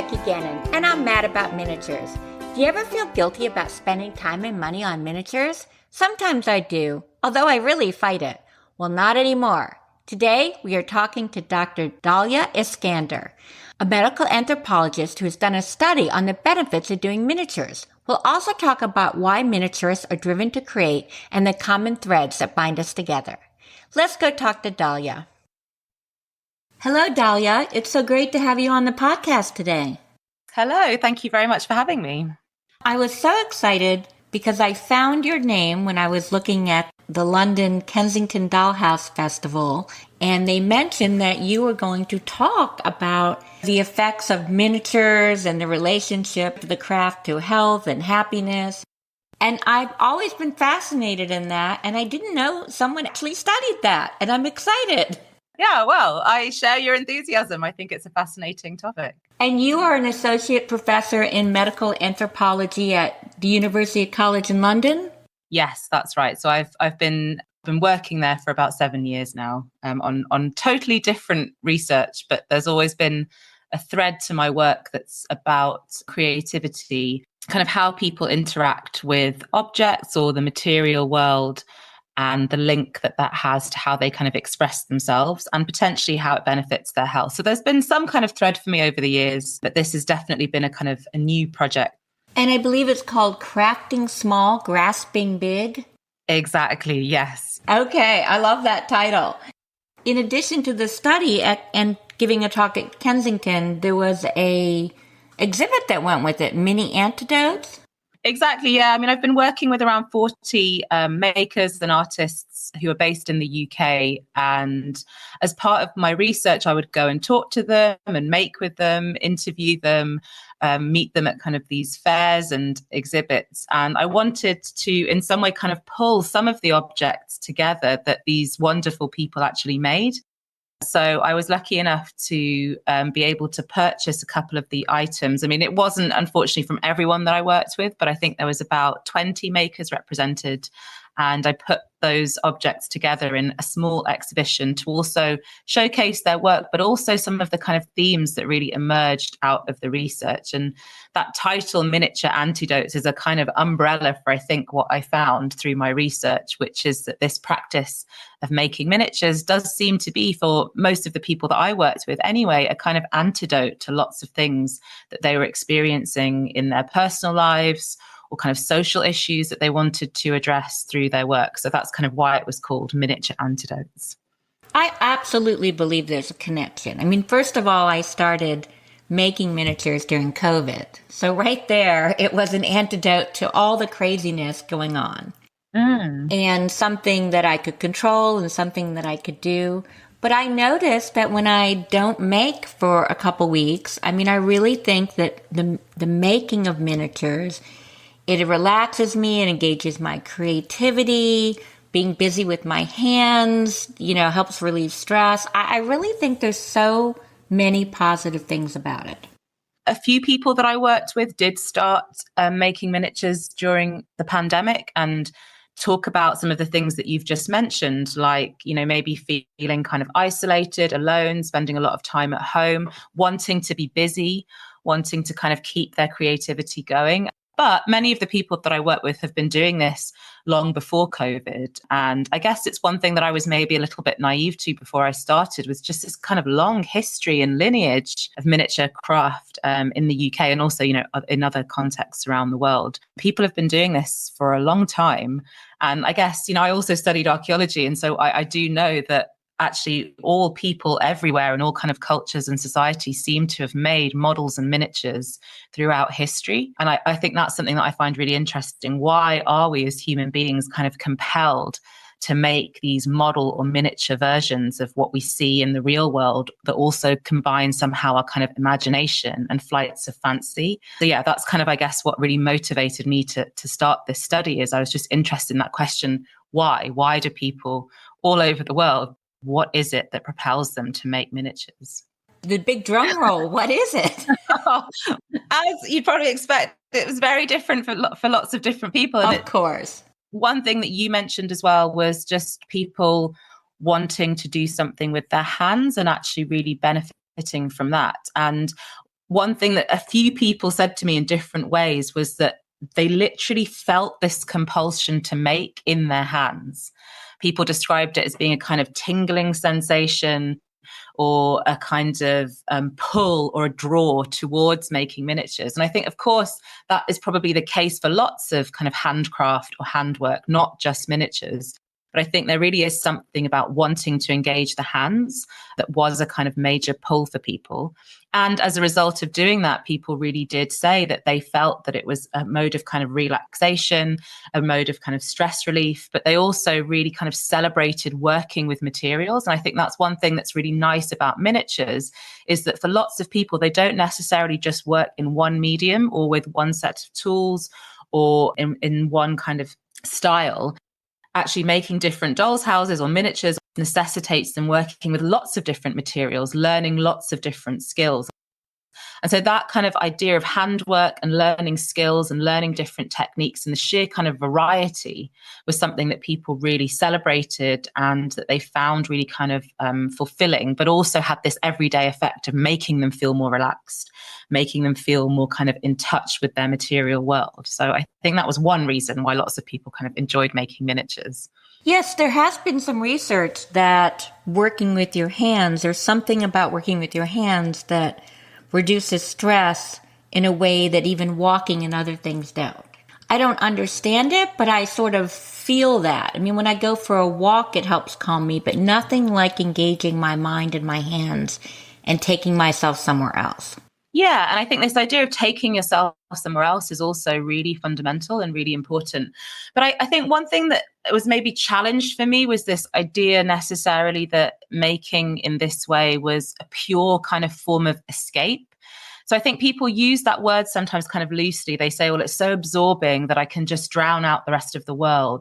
Becky Gannon, and I'm mad about miniatures. Do you ever feel guilty about spending time and money on miniatures? Sometimes I do, although I really fight it. Well, not anymore. Today, we are talking to Dr. Dalia Iskander, a medical anthropologist who has done a study on the benefits of doing miniatures. We'll also talk about why miniaturists are driven to create and the common threads that bind us together. Let's go talk to Dalia. Hello, Dalia. It's so great to have you on the podcast today. Hello. Thank you very much for having me. I was so excited because I found your name when I was looking at the London Kensington Dollhouse Festival, and they mentioned that you were going to talk about the effects of miniatures and the relationship of the craft to health and happiness. And I've always been fascinated in that, and I didn't know someone actually studied that, and I'm excited. Yeah, well, I share your enthusiasm. I think it's a fascinating topic. And you are an associate professor in medical anthropology at the University College in London? Yes, that's right. So I've been working there for about 7 years now on totally different research, but there's always been a thread to my work that's about creativity, kind of how people interact with objects or the material world, and the link that has to how they kind of express themselves and potentially how it benefits their health. So there's been some kind of thread for me over the years, but this has definitely been a kind of a new project. And I believe it's called Crafting Small, Grasping Big. Exactly, yes. Okay, I love that title. In addition to the study and giving a talk at Kensington, there was a exhibit that went with it, Mini Antidotes. Exactly, yeah. I mean, I've been working with around 40 makers and artists who are based in the UK. And as part of my research, I would go and talk to them and make with them, interview them, meet them at kind of these fairs and exhibits. And I wanted to, in some way, kind of pull some of the objects together that these wonderful people actually made. So I was lucky enough to be able to purchase a couple of the items. I mean, it wasn't, unfortunately, from everyone that I worked with, but I think there was about 20 makers represented. And I put those objects together in a small exhibition to also showcase their work, but also some of the kind of themes that really emerged out of the research. And that title, Miniature Antidotes, is a kind of umbrella for, I think, what I found through my research, which is that this practice of making miniatures does seem to be, for most of the people that I worked with anyway, a kind of antidote to lots of things that they were experiencing in their personal lives or kind of social issues that they wanted to address through their work. So that's kind of why it was called Miniature Antidotes. I absolutely believe there's a connection. I mean, first of all, I started making miniatures during COVID. So right there, it was an antidote to all the craziness going on. And something that I could control and something that I could do. But I noticed that when I don't make for a couple weeks, I mean, I really think that the making of miniatures, it relaxes me and engages my creativity. Being busy with my hands, helps relieve stress. I really think there's so many positive things about it. A few people that I worked with did start making miniatures during the pandemic and talk about some of the things that you've just mentioned, like, maybe feeling kind of isolated, alone, spending a lot of time at home, wanting to be busy, wanting to kind of keep their creativity going. But many of the people that I work with have been doing this long before COVID. And I guess it's one thing that I was maybe a little bit naive to before I started, was just this kind of long history and lineage of miniature craft in the UK and also, in other contexts around the world. People have been doing this for a long time. And I guess, I also studied archaeology. And so I do know that actually all people everywhere in all kind of cultures and societies seem to have made models and miniatures throughout history. And I think that's something that I find really interesting. Why are we as human beings kind of compelled to make these model or miniature versions of what we see in the real world that also combine somehow our kind of imagination and flights of fancy? So yeah, that's kind of, I guess, what really motivated me to start this study. Is I was just interested in that question. Why do people all over the world, what is it that propels them to make miniatures? The big drum roll, what is it? As you'd probably expect, it was very different for lots of different people. Of course. One thing that you mentioned as well was just people wanting to do something with their hands and actually really benefiting from that. And one thing that a few people said to me in different ways was that they literally felt this compulsion to make in their hands. People described it as being a kind of tingling sensation, or a kind of pull or a draw towards making miniatures. And I think, of course, that is probably the case for lots of kind of handcraft or handwork, not just miniatures. But I think there really is something about wanting to engage the hands that was a kind of major pull for people. And as a result of doing that, people really did say that they felt that it was a mode of kind of relaxation, a mode of kind of stress relief, but they also really kind of celebrated working with materials. And I think that's one thing that's really nice about miniatures, is that for lots of people, they don't necessarily just work in one medium or with one set of tools or in one kind of style. Actually making different dolls' houses or miniatures necessitates them working with lots of different materials, learning lots of different skills. And so that kind of idea of handwork and learning skills and learning different techniques and the sheer kind of variety was something that people really celebrated and that they found really kind of fulfilling, but also had this everyday effect of making them feel more relaxed, making them feel more kind of in touch with their material world. So I think that was one reason why lots of people kind of enjoyed making miniatures. Yes, there has been some research that working with your hands, there's something about working with your hands that reduces stress in a way that even walking and other things don't. I don't understand it, but I sort of feel that. I mean, when I go for a walk, it helps calm me, but nothing like engaging my mind and my hands and taking myself somewhere else. Yeah, and I think this idea of taking yourself somewhere else is also really fundamental and really important. But I think one thing that was maybe challenged for me was this idea necessarily that making in this way was a pure kind of form of escape. So I think people use that word sometimes kind of loosely. They say, well, it's so absorbing that I can just drown out the rest of the world.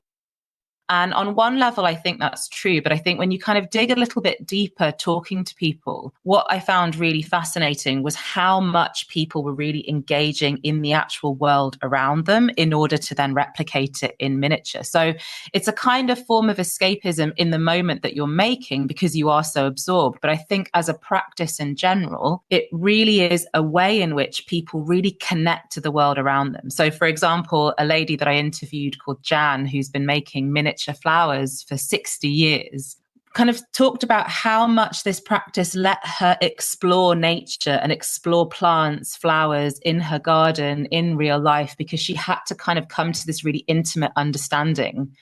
And on one level, I think that's true. But I think when you kind of dig a little bit deeper, talking to people, what I found really fascinating was how much people were really engaging in the actual world around them in order to then replicate it in miniature. So it's a kind of form of escapism in the moment that you're making because you are so absorbed. But I think as a practice in general, it really is a way in which people really connect to the world around them. So, for example, a lady that I interviewed called Jan, who's been making miniature flowers for 60 years, kind of talked about how much this practice let her explore nature and explore plants, flowers in her garden in real life, because she had to kind of come to this really intimate understanding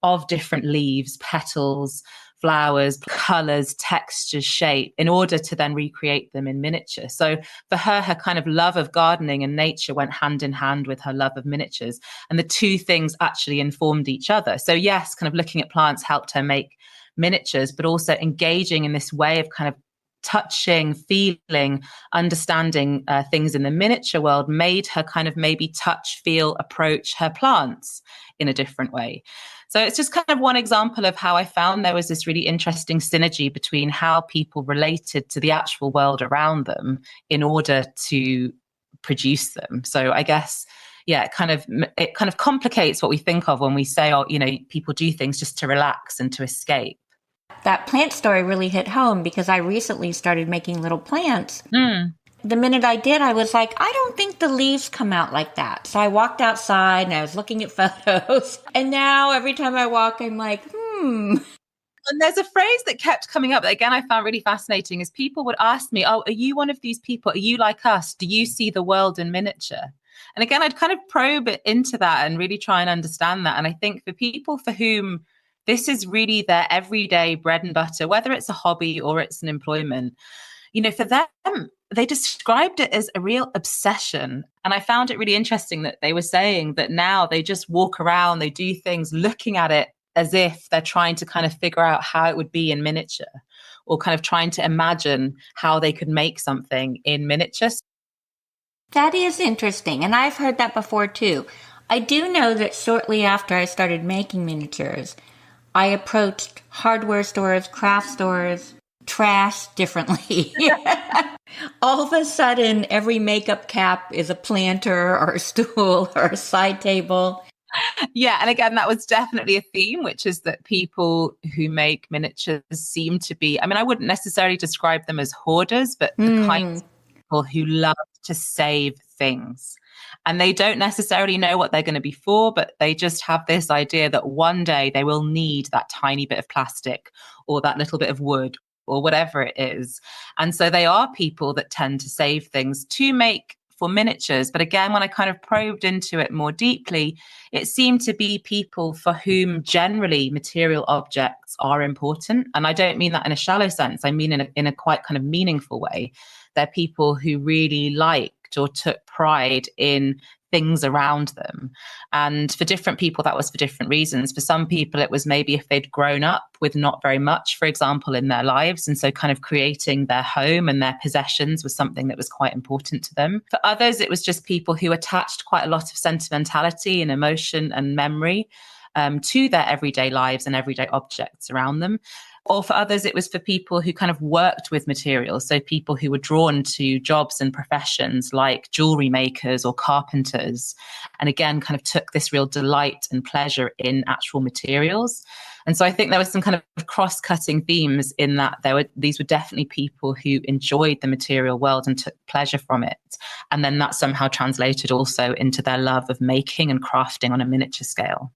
of different leaves, petals, flowers, colors, textures, shape, in order to then recreate them in miniature. So for her, her kind of love of gardening and nature went hand in hand with her love of miniatures. And the two things actually informed each other. So yes, kind of looking at plants helped her make miniatures, but also engaging in this way of kind of touching, feeling, understanding things in the miniature world made her kind of maybe touch, feel, approach her plants in a different way. So it's just kind of one example of how I found there was this really interesting synergy between how people related to the actual world around them in order to produce them. So I guess, yeah, it kind of complicates what we think of when we say, oh, you know, people do things just to relax and to escape. That plant story really hit home because I recently started making little plants. The minute I did, I was like, I don't think the leaves come out like that. So I walked outside and I was looking at photos. And now every time I walk, I'm like, And there's a phrase that kept coming up that, again, I found really fascinating, is people would ask me, oh, are you one of these people? Are you like us? Do you see the world in miniature? And again, I'd kind of probe it into that and really try and understand that. And I think for people for whom this is really their everyday bread and butter, whether it's a hobby or it's an employment, you know, for them, they described it as a real obsession. And I found it really interesting that they were saying that now they just walk around, they do things looking at it as if they're trying to kind of figure out how it would be in miniature, or kind of trying to imagine how they could make something in miniature. That is interesting. And I've heard that before too. I do know that shortly after I started making miniatures, I approached hardware stores, craft stores, trash differently. All of a sudden, every makeup cap is a planter or a stool or a side table. Yeah, and again, that was definitely a theme, which is that people who make miniatures seem to be, I mean, I wouldn't necessarily describe them as hoarders, but the kind people who love to save things. And they don't necessarily know what they're going to be for, but they just have this idea that one day they will need that tiny bit of plastic or that little bit of wood or whatever it is. And so they are people that tend to save things to make for miniatures. But again, when I kind of probed into it more deeply, it seemed to be people for whom generally material objects are important. And I don't mean that in a shallow sense. I mean in a quite kind of meaningful way. They're people who really liked or took pride in things around them. And for different people, that was for different reasons. For some people, it was maybe if they'd grown up with not very much, for example, in their lives. And so kind of creating their home and their possessions was something that was quite important to them. For others, it was just people who attached quite a lot of sentimentality and emotion and memory to their everyday lives and everyday objects around them. Or for others, it was for people who kind of worked with materials. So people who were drawn to jobs and professions like jewelry makers or carpenters. And again, kind of took this real delight and pleasure in actual materials. And so I think there was some kind of cross-cutting themes in that these were definitely people who enjoyed the material world and took pleasure from it. And then that somehow translated also into their love of making and crafting on a miniature scale.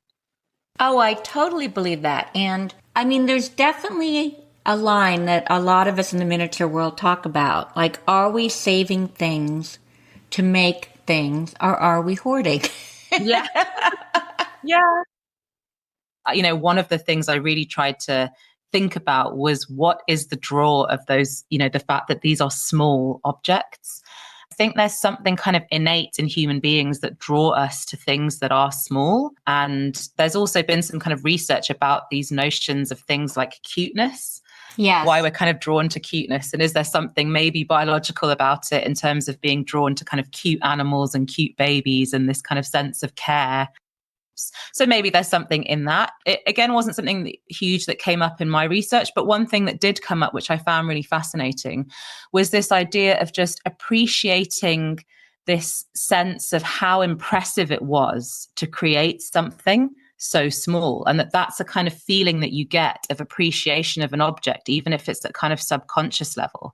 Oh, I totally believe that. And I mean, there's definitely a line that a lot of us in the miniature world talk about. Like, are we saving things to make things, or are we hoarding? Yeah. Yeah. You know, one of the things I really tried to think about was what is the draw of those, you know, the fact that these are small objects. I think there's something kind of innate in human beings that draw us to things that are small. And there's also been some kind of research about these notions of things like cuteness. Yes. Why we're kind of drawn to cuteness. And is there something maybe biological about it in terms of being drawn to kind of cute animals and cute babies and this kind of sense of care? So maybe there's something in that. It, again, wasn't something huge that came up in my research, but one thing that did come up, which I found really fascinating, was this idea of just appreciating this sense of how impressive it was to create something so small, and that's a kind of feeling that you get of appreciation of an object, even if it's at kind of subconscious level.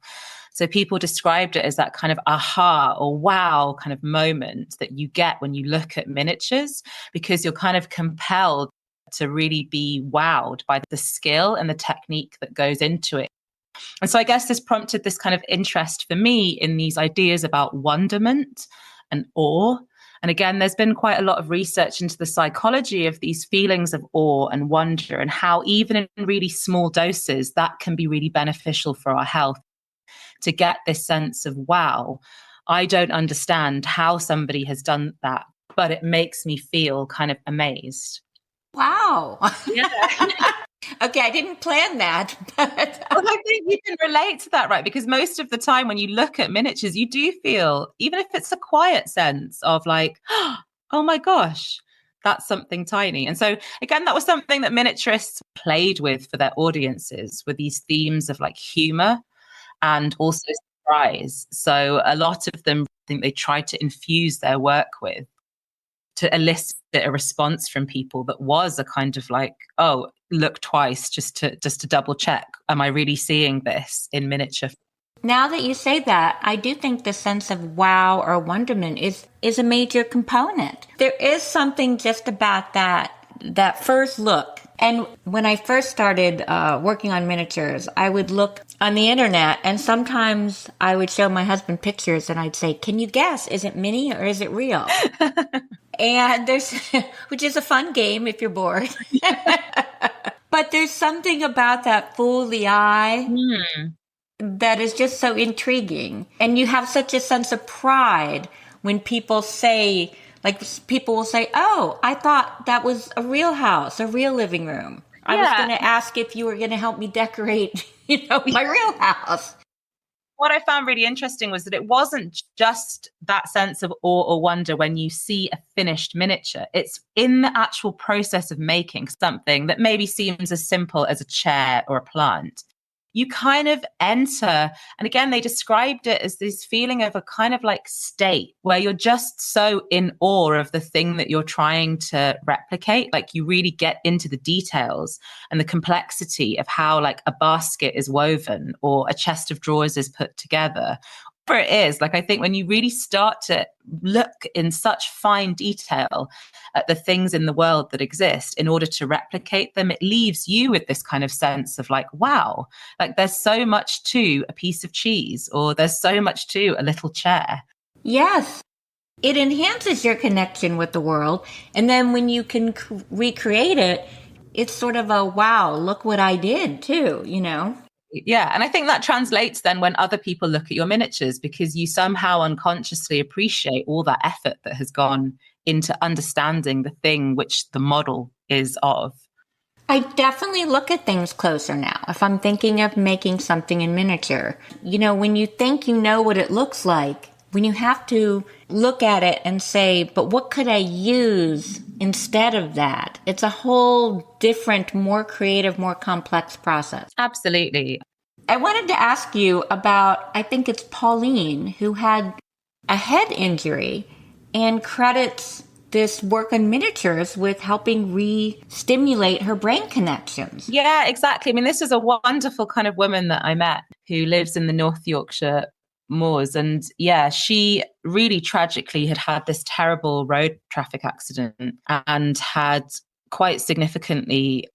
So people described it as that kind of aha or wow kind of moment that you get when you look at miniatures, because you're kind of compelled to really be wowed by the skill and the technique that goes into it. And so I guess this prompted this kind of interest for me in these ideas about wonderment and awe. And again, there's been quite a lot of research into the psychology of these feelings of awe and wonder, and how even in really small doses, that can be really beneficial for our health. To get this sense of, wow, I don't understand how somebody has done that, but it makes me feel kind of amazed. Wow. Yeah. Okay, I didn't plan that. But Well, I think you can relate to that, right? Because most of the time when you look at miniatures, you do feel, even if it's a quiet sense of like, oh my gosh, that's something tiny. And so again, that was something that miniaturists played with for their audiences, with these themes of like humor and also surprise. So a lot of them, I think they tried to infuse their work with to elicit a response from people that was a kind of like, oh, look twice just to double check. Am I really seeing this in miniature? now that you say that, I do think the sense of wow or wonderment is a major component. There is something just about that first look. And when I first started working on miniatures, I would look on the internet, and sometimes I would show my husband pictures and I'd say, can you guess, is it mini or is it real? And which is a fun game if you're bored. But there's something about that fool the eye that is just so intriguing. And you have such a sense of pride when people say, like, people will say, oh, I thought that was a real house, a real living room. I was going to ask if you were going to help me decorate, my real house. What I found really interesting was that it wasn't just that sense of awe or wonder when you see a finished miniature. It's in the actual process of making something that maybe seems as simple as a chair or a plant. You kind of enter, and again, they described it as this feeling of a kind of like state where you're just so in awe of the thing that you're trying to replicate. Like you really get into the details and the complexity of how like a basket is woven or a chest of drawers is put together, it is, like, I think when you really start to look in such fine detail at the things in the world that exist in order to replicate them, it leaves you with this kind of sense of like, wow, like there's so much to a piece of cheese, or there's so much to a little chair. Yes. It enhances your connection with the world. And then when you can recreate it, it's sort of a wow, look what I did too, you know? Yeah. And I think that translates then when other people look at your miniatures, because you somehow unconsciously appreciate all that effort that has gone into understanding the thing which the model is of. I definitely look at things closer now. If I'm thinking of making something in miniature, you know, when you think you know what it looks like, when you have to look at it and say, but what could I use instead of that? It's a whole different, more creative, more complex process. Absolutely. I wanted to ask you about, I think it's Pauline, who had a head injury and credits this work on miniatures with helping re-stimulate her brain connections. Yeah, exactly. I mean, this is a wonderful kind of woman that I met who lives in the North Yorkshire moors. And yeah, she really tragically had this terrible road traffic accident and had quite significantly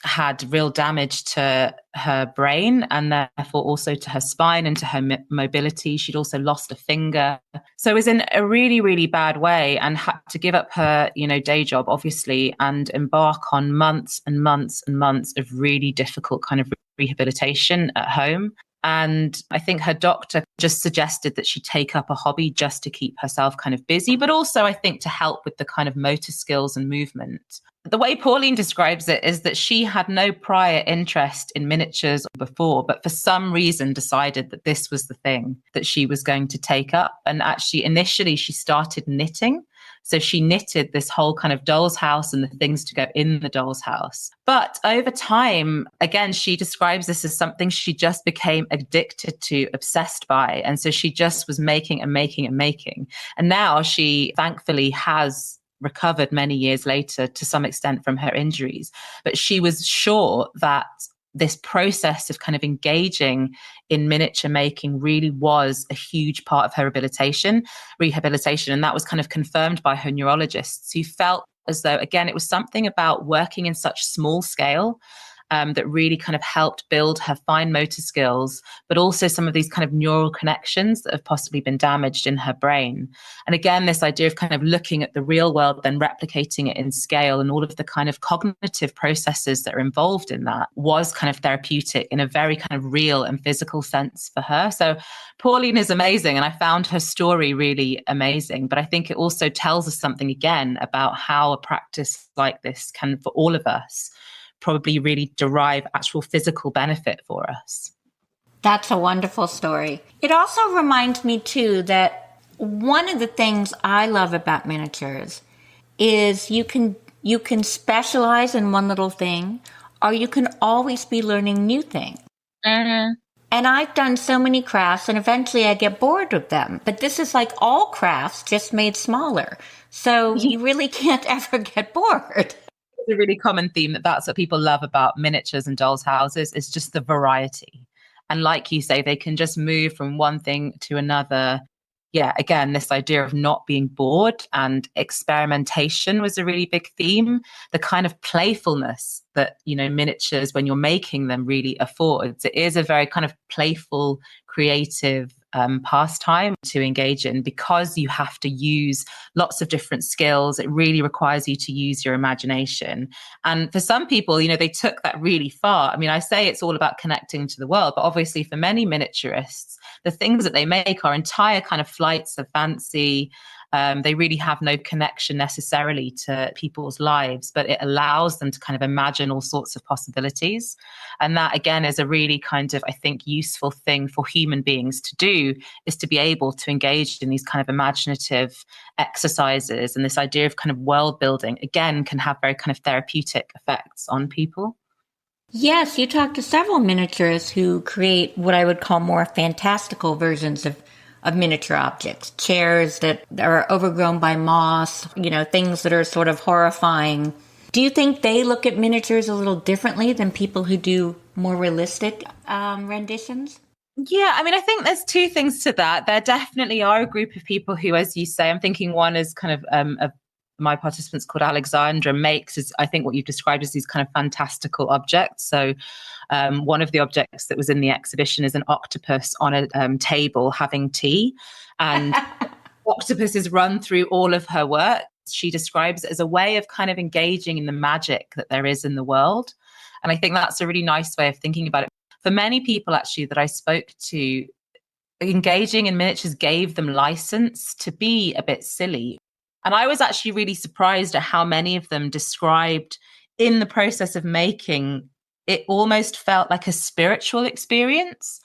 had real damage to her brain and therefore also to her spine and to her mobility. She'd also lost a finger. So it was in a really, really bad way, and had to give up her, day job, obviously, and embark on months and months and months of really difficult kind of rehabilitation at home. And I think her doctor just suggested that she take up a hobby just to keep herself kind of busy, but also I think to help with the kind of motor skills and movement. The way Pauline describes it is that she had no prior interest in miniatures before, but for some reason decided that this was the thing that she was going to take up. And actually, initially, she started knitting. So she knitted this whole kind of doll's house and the things to go in the doll's house. But over time, again, she describes this as something she just became addicted to, obsessed by. And so she just was making and making and making. And now she thankfully has recovered many years later to some extent from her injuries. But she was sure that this process of kind of engaging in miniature making really was a huge part of her rehabilitation. And that was kind of confirmed by her neurologists, who felt as though, again, it was something about working in such small scale that really kind of helped build her fine motor skills, but also some of these kind of neural connections that have possibly been damaged in her brain. And again, this idea of kind of looking at the real world, then replicating it in scale, and all of the kind of cognitive processes that are involved in that was kind of therapeutic in a very kind of real and physical sense for her. So Pauline is amazing, and I found her story really amazing. But I think it also tells us something again about how a practice like this can, for all of us, probably really derive actual physical benefit for us. That's a wonderful story. It also reminds me too that one of the things I love about miniatures is you can specialize in one little thing, or you can always be learning new things. Mm-hmm. And I've done so many crafts, and eventually I get bored with them. But this is like all crafts, just made smaller. So you really can't ever get bored. A really common theme that's what people love about miniatures and dolls' houses is just the variety. And like you say, they can just move from one thing to another. Yeah, again, this idea of not being bored and experimentation was a really big theme. The kind of playfulness that, miniatures, when you're making them, really affords. It is a very kind of playful, creative pastime to engage in, because you have to use lots of different skills. It really requires you to use your imagination. And for some people, they took that really far. I mean, I say it's all about connecting to the world, but obviously for many miniaturists, the things that they make are entire kind of flights of fancy. They really have no connection necessarily to people's lives, but it allows them to kind of imagine all sorts of possibilities. And that, again, is a really kind of, I think, useful thing for human beings to do, is to be able to engage in these kind of imaginative exercises. And this idea of kind of world building, again, can have very kind of therapeutic effects on people. Yes, you talk to several miniaturists who create what I would call more fantastical versions of miniature objects, chairs that are overgrown by moss, things that are sort of horrifying. Do you think they look at miniatures a little differently than people who do more realistic renditions? Yeah, I mean, I think there's two things to that. There definitely are a group of people who, as you say, I'm thinking one is kind of my participants called Alexandra makes is, I think, what you've described as these kind of fantastical objects. So one of the objects that was in the exhibition is an octopus on a table having tea, and octopuses run through all of her work. She describes it as a way of kind of engaging in the magic that there is in the world. And I think that's a really nice way of thinking about it. For many people, actually, that I spoke to, engaging in miniatures gave them license to be a bit silly. And I was actually really surprised at how many of them described in the process of making it almost felt like a spiritual experience.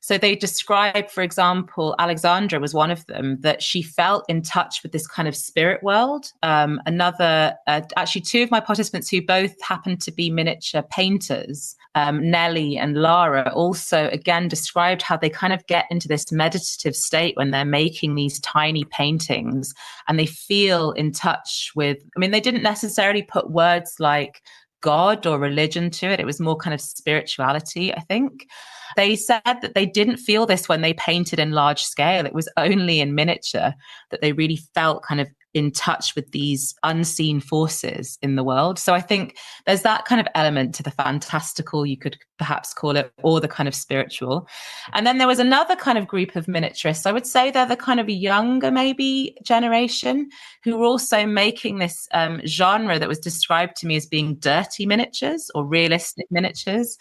So they described, for example, Alexandra was one of them, that she felt in touch with this kind of spirit world. Actually, two of my participants who both happened to be miniature painters, Nellie and Lara, also again described how they kind of get into this meditative state when they're making these tiny paintings, and they feel in touch with, I mean, they didn't necessarily put words like God or religion to it. It was more kind of spirituality, I think. They said that they didn't feel this when they painted in large scale. It was only in miniature that they really felt kind of in touch with these unseen forces in the world. So I think there's that kind of element to the fantastical, you could perhaps call it, or the kind of spiritual. And then there was another kind of group of miniaturists. I would say they're the kind of younger, maybe, generation who were also making this genre that was described to me as being dirty miniatures or realistic miniatures.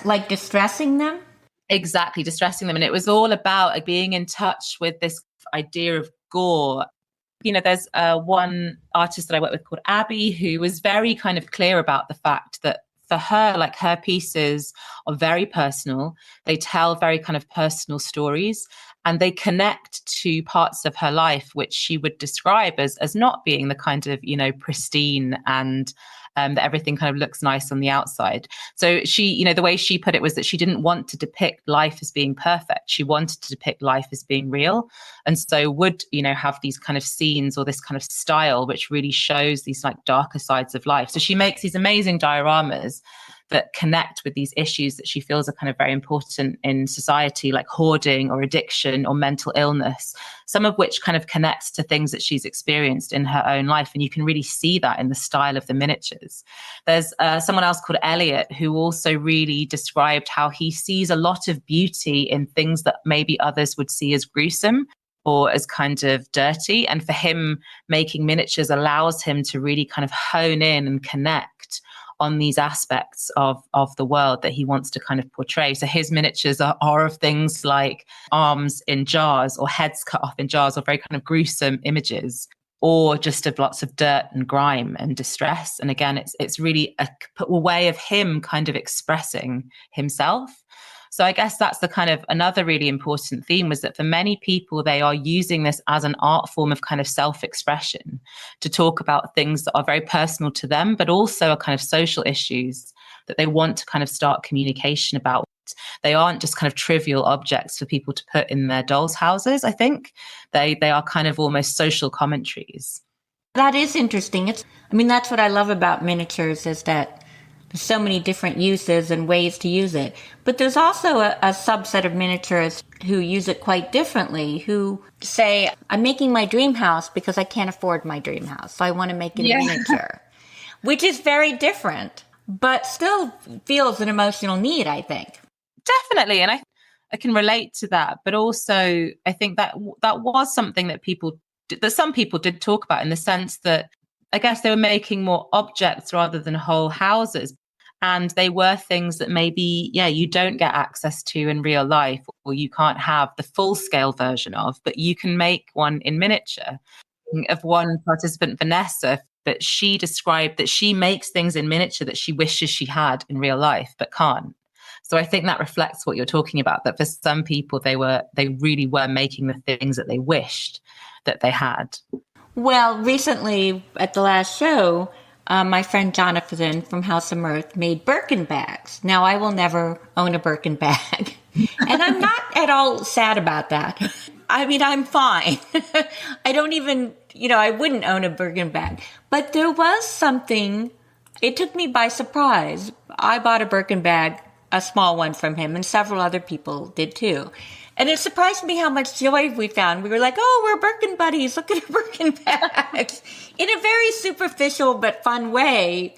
Like distressing them? Exactly, distressing them. And it was all about being in touch with this idea of gore. You know, there's one artist that I work with called Abby, who was very kind of clear about the fact that for her, like, her pieces are very personal. They tell very kind of personal stories, and they connect to parts of her life, which she would describe as not being the kind of, you know, pristine and that everything kind of looks nice on the outside. So she, you know, the way she put it was that she didn't want to depict life as being perfect. She wanted to depict life as being real. And so would, you know, have these kind of scenes or this kind of style, which really shows these like darker sides of life. So she makes these amazing dioramas that connect with these issues that she feels are kind of very important in society, like hoarding or addiction or mental illness, some of which kind of connects to things that she's experienced in her own life. And you can really see that in the style of the miniatures. There's someone else called Elliot who also really described how he sees a lot of beauty in things that maybe others would see as gruesome or as kind of dirty. And for him, making miniatures allows him to really kind of hone in and connect on these aspects of the world that he wants to kind of portray. So his miniatures are of things like arms in jars or heads cut off in jars, or very kind of gruesome images, or just of lots of dirt and grime and distress. And again, it's really a way of him kind of expressing himself. So I guess that's the kind of another really important theme, was that for many people, they are using this as an art form of kind of self-expression to talk about things that are very personal to them, but also are kind of social issues that they want to kind of start communication about. They aren't just kind of trivial objects for people to put in their dolls' houses, I think. They are kind of almost social commentaries. That is interesting. That's what I love about miniatures, is that there's so many different uses and ways to use it. But there's also a subset of miniaturists who use it quite differently, who say, I'm making my dream house because I can't afford my dream house, so I want to make it a miniature, which is very different, but still feels an emotional need, I think. Definitely. And I can relate to that. But also, I think that was something that some people did talk about, in the sense that I guess they were making more objects rather than whole houses. And they were things that maybe, you don't get access to in real life, or you can't have the full scale version of, but you can make one in miniature. Of one participant, Vanessa, that she described that she makes things in miniature that she wishes she had in real life, but can't. So I think that reflects what you're talking about, that for some people, they really were making the things that they wished that they had. Well, recently at the last show, my friend Jonathan from House of Mirth made Birkin bags. Now, I will never own a Birkin bag, and I'm not at all sad about that. I'm fine. I don't even, I wouldn't own a Birkin bag. But there was something, it took me by surprise. I bought a Birkin bag a small one from him, and several other people did too. And it surprised me how much joy we found. We were like, oh, we're Birkin buddies. Look at our Birkin bags. In a very superficial but fun way.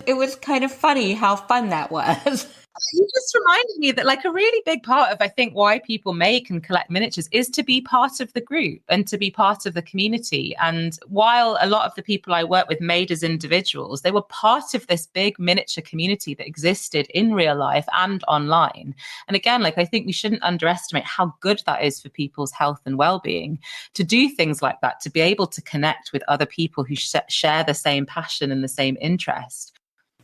It was kind of funny how fun that was. You just reminded me that like a really big part of, I think, why people make and collect miniatures is to be part of the group and to be part of the community. And while a lot of the people I work with made as individuals, they were part of this big miniature community that existed in real life and online. And again, like I think we shouldn't underestimate how good that is for people's health and well-being to do things like that, to be able to connect with other people who share the same passion and the same interest.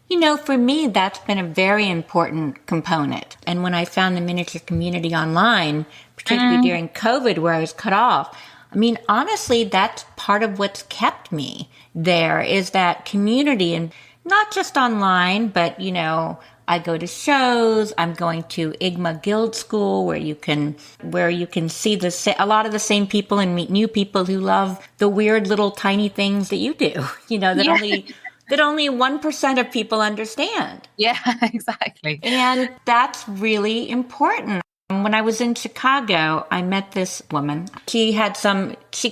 You know, for me, that's been a very important component. And when I found the miniature community online, particularly during COVID where I was cut off, I mean, honestly, that's part of what's kept me there is that community, and not just online, but, you know, I go to shows. I'm going to IGMA Guild School where you can see a lot of the same people and meet new people who love the weird little tiny things that you do, you know, that only 1% of people understand. Yeah, exactly. And that's really important. When I was in Chicago, I met this woman. She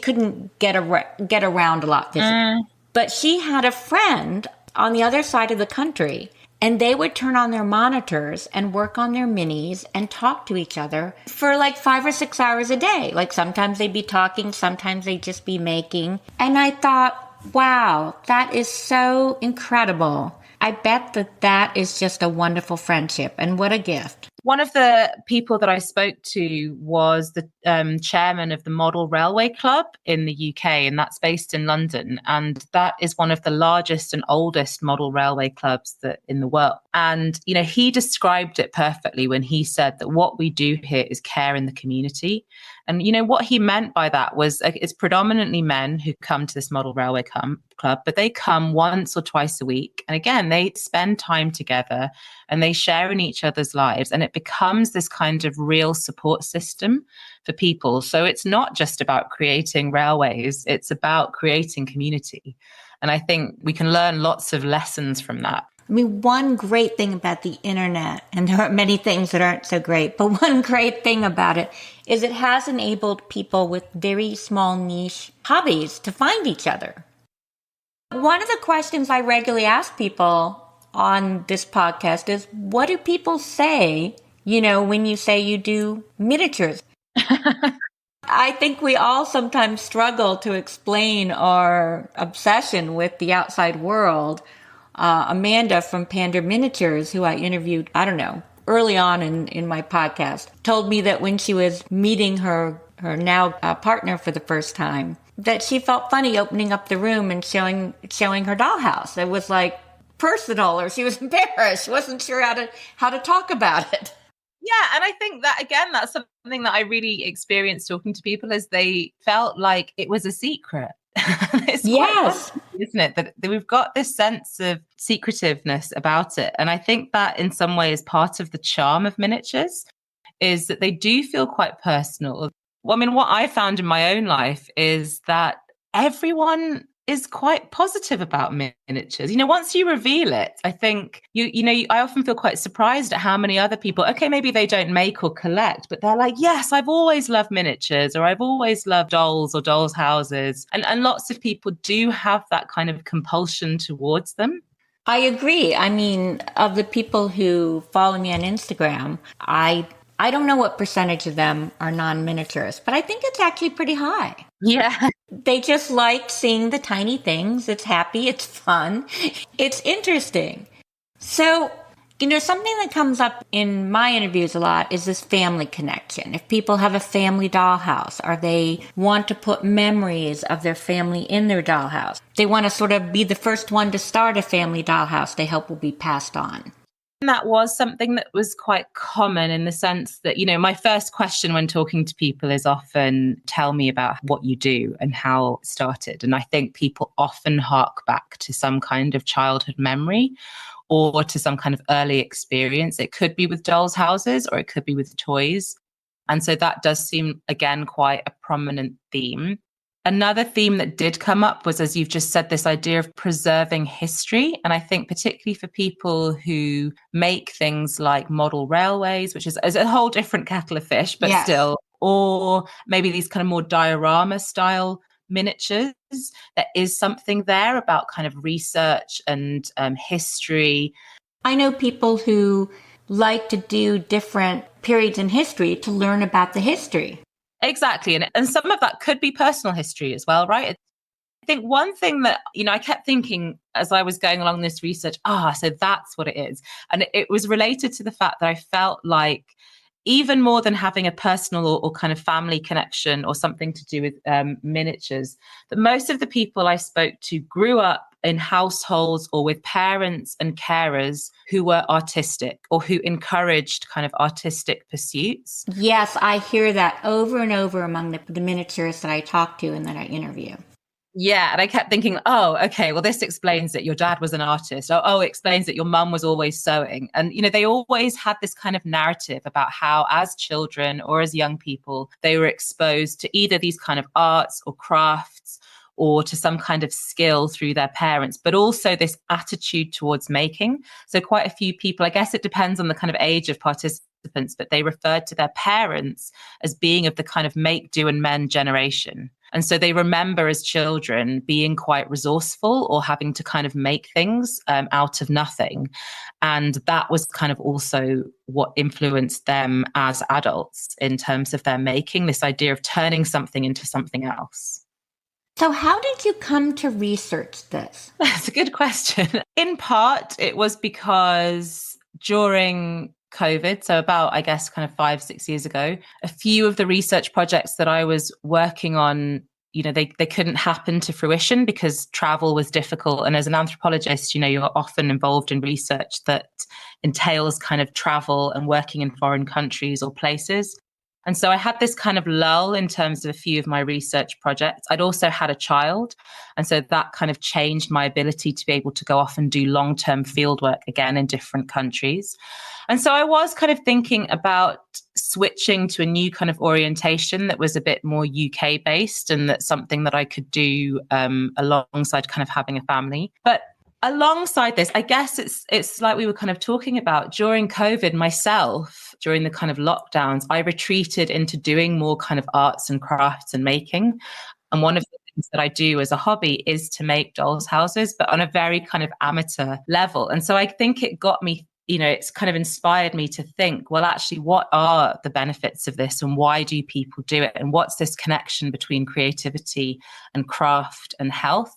couldn't get around a lot physically, but she had a friend on the other side of the country, and they would turn on their monitors and work on their minis and talk to each other for like 5 or 6 hours a day. Like sometimes they'd be talking, sometimes they'd just be making. And I thought, wow, that is so incredible. I bet that is just a wonderful friendship, and what a gift. One of the people that I spoke to was the chairman of the Model Railway Club in the UK, and that's based in London. And that is one of the largest and oldest model railway clubs in the world. And, you know, he described it perfectly when he said that what we do here is care in the community. And, you know, what he meant by that was it's predominantly men who come to this model railway club, but they come once or twice a week. And again, they spend time together and they share in each other's lives. And it becomes this kind of real support system for people. So it's not just about creating railways, it's about creating community. And I think we can learn lots of lessons from that. I mean, one great thing about the internet, and there are many things that aren't so great, but one great thing about it is it has enabled people with very small niche hobbies to find each other. One of the questions I regularly ask people on this podcast is, what do people say, you know, when you say you do miniatures? I think we all sometimes struggle to explain our obsession with the outside world. Amanda from Panda Miniatures, who I interviewed, early on in my podcast, told me that when she was meeting her now partner for the first time, that she felt funny opening up the room and showing her dollhouse. It was like personal, or she was embarrassed. She wasn't sure how to talk about it. Yeah, and I think that, again, that's something that I really experienced talking to people, is they felt like it was a secret. Yes. Funny, isn't it? That we've got this sense of secretiveness about it. And I think that in some way is part of the charm of miniatures, is that they do feel quite personal. Well, I mean, what I found in my own life is that everyone is quite positive about miniatures. You know, once you reveal it, I think, I often feel quite surprised at how many other people, okay, maybe they don't make or collect, but they're like, yes, I've always loved miniatures, or I've always loved dolls or dolls' houses. And lots of people do have that kind of compulsion towards them. I agree. I mean, of the people who follow me on Instagram, I don't know what percentage of them are non-miniaturists, but I think it's actually pretty high. Yeah. They just like seeing the tiny things. It's happy. It's fun. It's interesting. So, something that comes up in my interviews a lot is this family connection. If people have a family dollhouse, or they want to put memories of their family in their dollhouse, they want to sort of be the first one to start a family dollhouse they hope will be passed on. That was something that was quite common, in the sense that, my first question when talking to people is often, tell me about what you do and how it started. And I think people often hark back to some kind of childhood memory or to some kind of early experience. It could be with dolls' houses, or it could be with toys. And so that does seem, again, quite a prominent theme. Another theme that did come up was, as you've just said, this idea of preserving history. And I think particularly for people who make things like model railways, which is a whole different kettle of fish, but Yes. still, or maybe these kind of more diorama style miniatures, there is something there about kind of research and history. I know people who like to do different periods in history to learn about the history. Exactly. And some of that could be personal history as well, right? I think one thing that, I kept thinking as I was going along this research, so that's what it is. And it was related to the fact that I felt like, even more than having a personal or kind of family connection or something to do with miniatures, that most of the people I spoke to grew up in households or with parents and carers who were artistic or who encouraged kind of artistic pursuits. Yes, I hear that over and over among the miniaturists that I talk to and that I interview. Yeah. And I kept thinking, oh, okay, well, this explains that your dad was an artist. Oh, it explains that your mum was always sewing. And, they always had this kind of narrative about how, as children or as young people, they were exposed to either these kind of arts or crafts or to some kind of skill through their parents, but also this attitude towards making. So quite a few people, I guess it depends on the kind of age of participants, but they referred to their parents as being of the kind of make, do, and mend generation. And so they remember as children being quite resourceful or having to kind of make things out of nothing. And that was kind of also what influenced them as adults in terms of their making, this idea of turning something into something else. So how did you come to research this? That's a good question. In part, it was because during COVID, so about, I guess, kind of 5-6 years ago, a few of the research projects that I was working on, they couldn't happen to fruition because travel was difficult. And as an anthropologist, you're often involved in research that entails kind of travel and working in foreign countries or places. And so I had this kind of lull in terms of a few of my research projects. I'd also had a child. And so that kind of changed my ability to be able to go off and do long-term field work again in different countries. And so I was kind of thinking about switching to a new kind of orientation that was a bit more UK based, and that's something that I could do alongside kind of having a family. But alongside this, I guess it's like we were kind of talking about during COVID myself, during the kind of lockdowns, I retreated into doing more kind of arts and crafts and making. And one of the things that I do as a hobby is to make dolls' houses, but on a very kind of amateur level. And so I think it got me, it's kind of inspired me to think, well, actually, what are the benefits of this and why do people do it? And what's this connection between creativity and craft and health?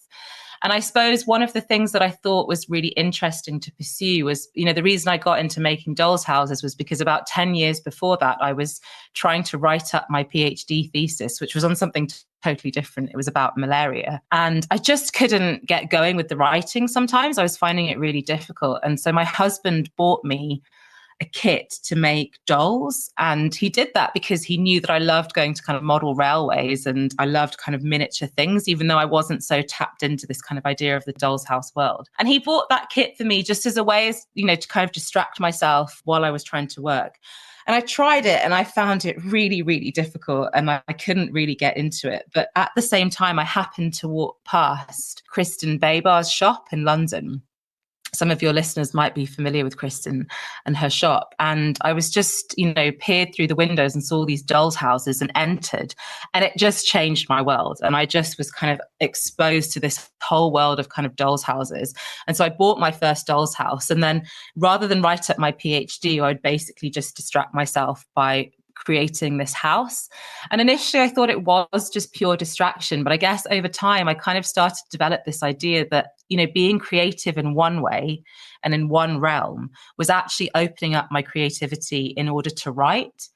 And I suppose one of the things that I thought was really interesting to pursue was, the reason I got into making dolls' houses was because about 10 years before that, I was trying to write up my PhD thesis, which was on something totally different. It was about malaria. And I just couldn't get going with the writing sometimes. I was finding it really difficult. And so my husband bought me a kit to make dolls. And he did that because he knew that I loved going to kind of model railways and I loved kind of miniature things, even though I wasn't so tapped into this kind of idea of the doll's house world. And he bought that kit for me just as a way, as, to kind of distract myself while I was trying to work. And I tried it and I found it really, really difficult and I couldn't really get into it. But at the same time, I happened to walk past Kristen Baybar's shop in London. Some of your listeners might be familiar with Kristen and her shop. And I was just, peered through the windows and saw these dolls' houses and entered. And it just changed my world. And I just was kind of exposed to this whole world of kind of dolls' houses. And so I bought my first dolls' house. And then rather than write up my PhD, I would basically just distract myself by creating this house. And initially I thought it was just pure distraction, but I guess over time I kind of started to develop this idea that, being creative in one way and in one realm was actually opening up my creativity in order to write.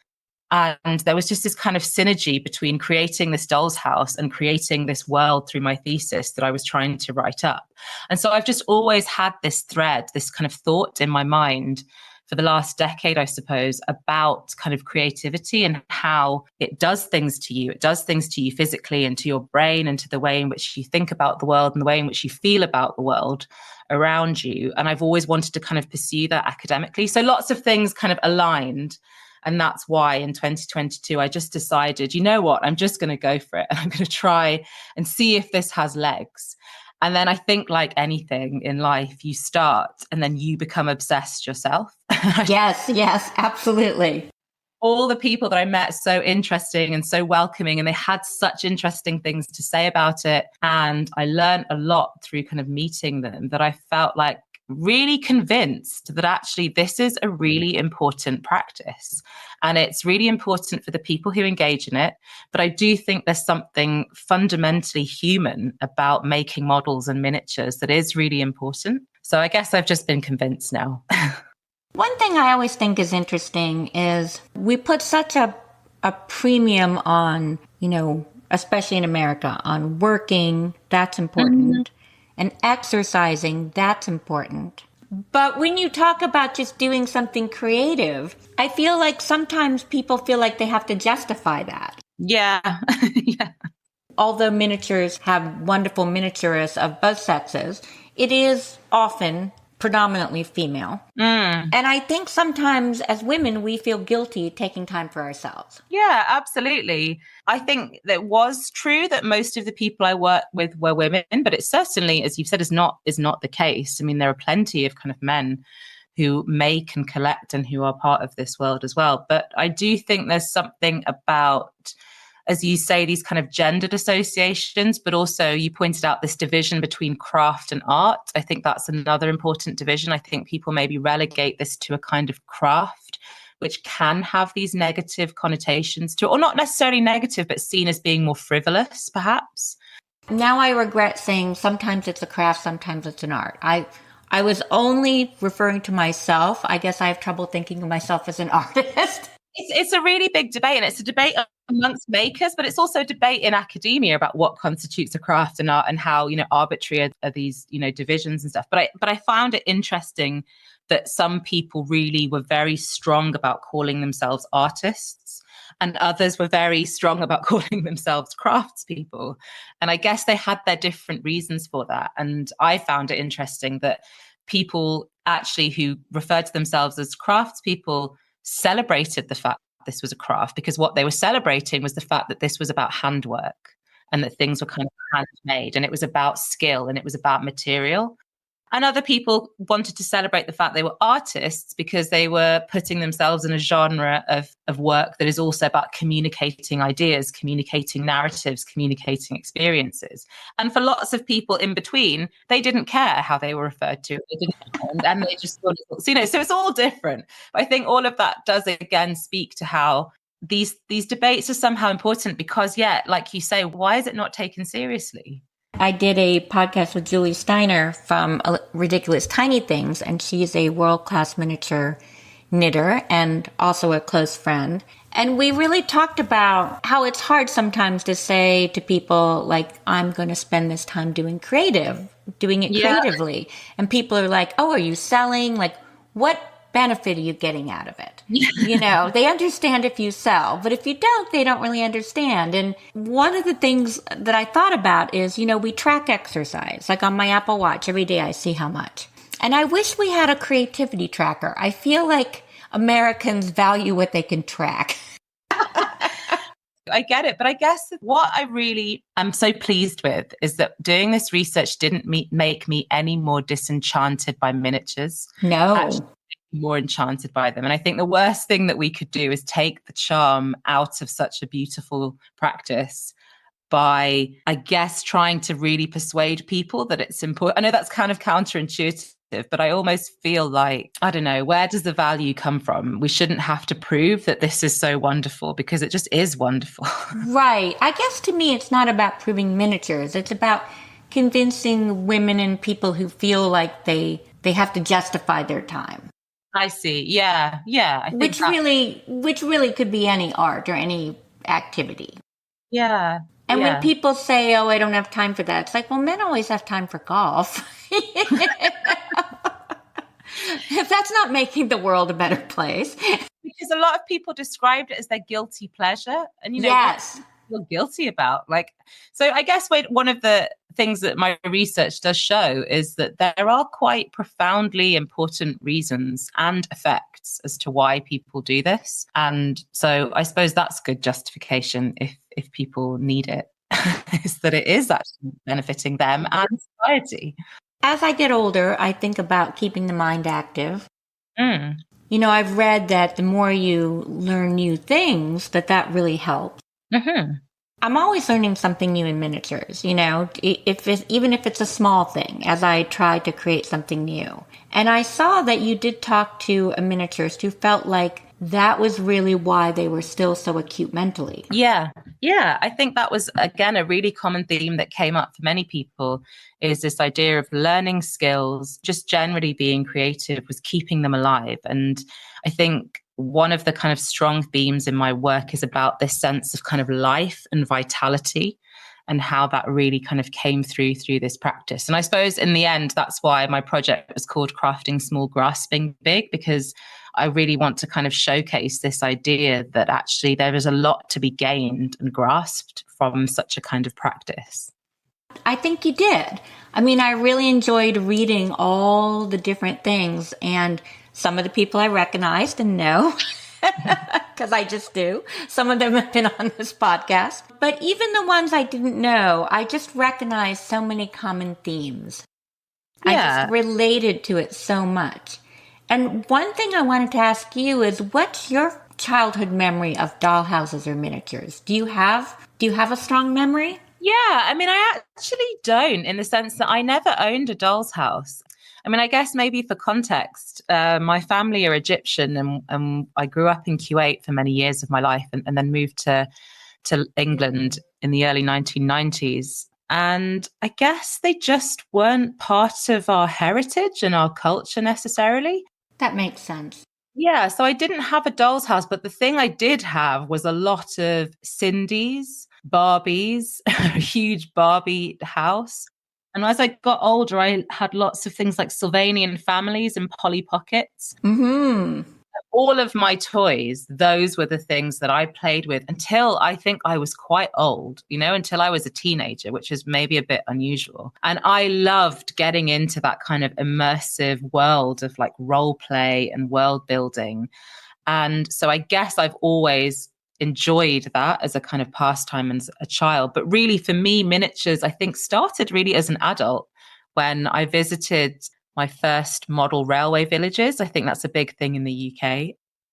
And there was just this kind of synergy between creating this doll's house and creating this world through my thesis that I was trying to write up. And so I've just always had this thread, this kind of thought in my mind for the last decade, I suppose, about kind of creativity and how it does things to you. It does things to you physically and to your brain and to the way in which you think about the world and the way in which you feel about the world around you. And I've always wanted to kind of pursue that academically. So lots of things kind of aligned. And that's why in 2022, I just decided, you know what, I'm just going to go for it. And I'm going to try and see if this has legs. And then I think, like anything in life, you start and then you become obsessed yourself. Yes, absolutely. All the people that I met, so interesting and so welcoming, and they had such interesting things to say about it. And I learned a lot through kind of meeting them, that I felt like really convinced that actually this is a really important practice. And it's really important for the people who engage in it. But I do think there's something fundamentally human about making models and miniatures that is really important. So I guess I've just been convinced now. One thing I always think is interesting is we put such a premium on, especially in America, on working, that's important, and exercising, that's important. But when you talk about just doing something creative, I feel like sometimes people feel like they have to justify that. Yeah. Yeah. Although miniatures have wonderful miniaturists of both sexes, it is often predominantly female. And I think sometimes as women, we feel guilty taking time for ourselves. Yeah, absolutely. I think that it was true that most of the people I worked with were women, but it certainly, as you've said, is not the case. I mean, there are plenty of kind of men who make and collect and who are part of this world as well. But I do think there's something about, as you say, these kind of gendered associations, but also you pointed out this division between craft and art. I think that's another important division. I think people maybe relegate this to a kind of craft, which can have these negative connotations to it, or not necessarily negative, but seen as being more frivolous, perhaps. Now I regret saying sometimes it's a craft, sometimes it's an art. I was only referring to myself. I guess I have trouble thinking of myself as an artist. It's a really big debate, and it's a debate amongst makers, but it's also a debate in academia about what constitutes a craft and art, and how arbitrary are these divisions and stuff. But I found it interesting that some people really were very strong about calling themselves artists, and others were very strong about calling themselves craftspeople. And I guess they had their different reasons for that. And I found it interesting that people actually who referred to themselves as craftspeople celebrated the fact that this was a craft, because what they were celebrating was the fact that this was about handwork and that things were kind of handmade, and it was about skill and it was about material. And other people wanted to celebrate the fact they were artists because they were putting themselves in a genre of work that is also about communicating ideas, communicating narratives, communicating experiences. And for lots of people in between, they didn't care how they were referred to. They didn't, and they just thought, so it's all different. But I think all of that does again speak to how these debates are somehow important, because, like you say, why is it not taken seriously? I did a podcast with Julie Steiner from Ridiculous Tiny Things, and she's a world-class miniature knitter and also a close friend. And we really talked about how it's hard sometimes to say to people, like, I'm going to spend this time doing it creatively. And people are like, oh, are you selling? Like, what benefit are you getting out of it? They understand if you sell, but if you don't, they don't really understand. And one of the things that I thought about is, we track exercise. Like on my Apple Watch, every day I see how much. And I wish we had a creativity tracker. I feel like Americans value what they can track. I get it. But I guess what I really am so pleased with is that doing this research didn't make me any more disenchanted by miniatures. No. Actually, more enchanted by them. And I think the worst thing that we could do is take the charm out of such a beautiful practice by, I guess, trying to really persuade people that it's important. I know that's kind of counterintuitive, but I almost feel like, I don't know, where does the value come from? We shouldn't have to prove that this is so wonderful, because it just is wonderful. Right. I guess to me, it's not about proving miniatures. It's about convincing women and people who feel like they have to justify their time. I see. Yeah. I think which really could be any art or any activity. Yeah. And when people say, oh, I don't have time for that, it's like, well, men always have time for golf. If that's not making the world a better place. Because a lot of people described it as their guilty pleasure. And, yes. feel guilty about. Like, so I guess one of the things that my research does show is that there are quite profoundly important reasons and effects as to why people do this. And so I suppose that's good justification if people need it, is that it is actually benefiting them and society. As I get older, I think about keeping the mind active. Mm. I've read that the more you learn new things, that really helps. Mm-hmm. I'm always learning something new in miniatures, even if it's a small thing, as I try to create something new. And I saw that you did talk to a miniaturist who felt like that was really why they were still so acute mentally. Yeah. I think that was, again, a really common theme that came up for many people, is this idea of learning skills, just generally being creative, was keeping them alive. And I think one of the kind of strong themes in my work is about this sense of kind of life and vitality, and how that really kind of came through this practice. And I suppose in the end, that's why my project was called Crafting Small, Grasping Big, because I really want to kind of showcase this idea that actually there is a lot to be gained and grasped from such a kind of practice. I think you did. I mean, I really enjoyed reading all the different things, and some of the people I recognized and know, because I just do. Some of them have been on this podcast. But even the ones I didn't know, I just recognized so many common themes. Yeah. I just related to it so much. And one thing I wanted to ask you is, what's your childhood memory of dollhouses or miniatures? Do you have a strong memory? Yeah, I mean, I actually don't, in the sense that I never owned a doll's house. I mean, I guess maybe for context, my family are Egyptian, and I grew up in Kuwait for many years of my life, and then moved to England in the early 1990s. And I guess they just weren't part of our heritage and our culture necessarily. That makes sense. Yeah, so I didn't have a doll's house, but the thing I did have was a lot of Cindy's, Barbies, a huge Barbie house. And as I got older, I had lots of things like Sylvanian families and Polly Pockets. Mm-hmm. All of my toys, those were the things that I played with until I think I was quite old, until I was a teenager, which is maybe a bit unusual. And I loved getting into that kind of immersive world of like role play and world building. And so I guess I've always enjoyed that as a kind of pastime as a child. But really, for me, miniatures, I think, started really as an adult when I visited my first model railway villages. I think that's a big thing in the UK.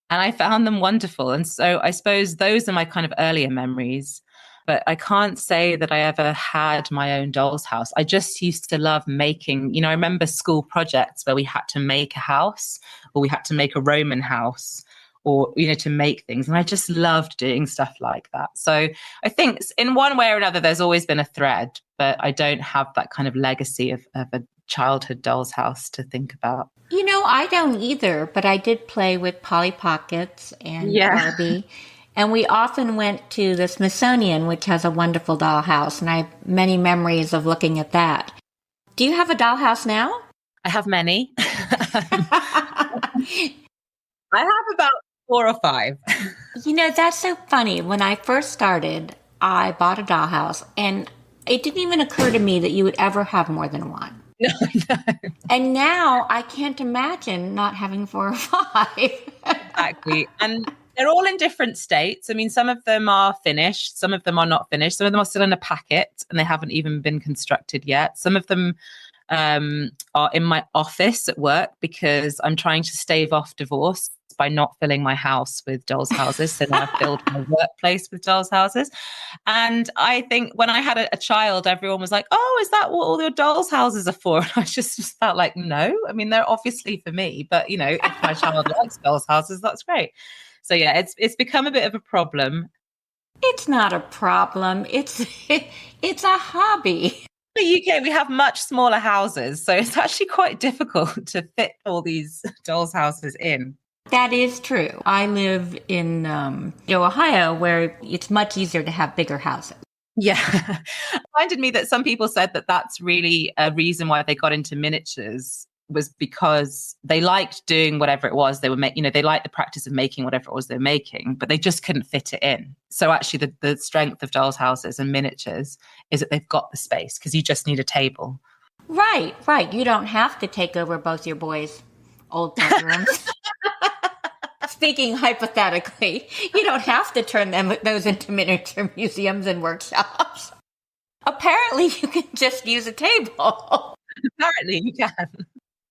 And I found them wonderful. And so I suppose those are my kind of earlier memories. But I can't say that I ever had my own doll's house. I just used to love making, I remember school projects where we had to make a house, or we had to make a Roman house, or, to make things. And I just loved doing stuff like that. So I think in one way or another, there's always been a thread, but I don't have that kind of legacy of a childhood doll's house to think about. I don't either, but I did play with Polly Pockets and Barbie. And we often went to the Smithsonian, which has a wonderful dollhouse, and I have many memories of looking at that. Do you have a dollhouse now? I have many. I have about 4 or 5. That's so funny. When I first started, I bought a dollhouse, and it didn't even occur to me that you would ever have more than one. No. And now I can't imagine not having 4 or 5. Exactly. And they're all in different states. I mean, some of them are finished, some of them are not finished, some of them are still in a packet and they haven't even been constructed yet. Some of them are in my office at work because I'm trying to stave off divorce by not filling my house with dolls' houses. So now I've filled my workplace with dolls' houses. And I think when I had a child, everyone was like, oh, is that what all your dolls' houses are for? And I just felt like, no, I mean, they're obviously for me, but if my child likes dolls' houses, that's great. So yeah, it's become a bit of a problem. It's not a problem. It's a hobby. In the UK, we have much smaller houses, so it's actually quite difficult to fit all these dolls' houses in. That is true. I live in Ohio, where it's much easier to have bigger houses. Yeah. It reminded me that some people said that that's really a reason why they got into miniatures, was because they liked doing whatever it was they were making. They liked the practice of making whatever it was they were making, but they just couldn't fit it in. So actually the strength of dolls' houses and miniatures is that they've got the space, because you just need a table. Right. You don't have to take over both your boys' old bedrooms. Speaking hypothetically, you don't have to turn those into miniature museums and workshops. Apparently, you can just use a table. Apparently, you can.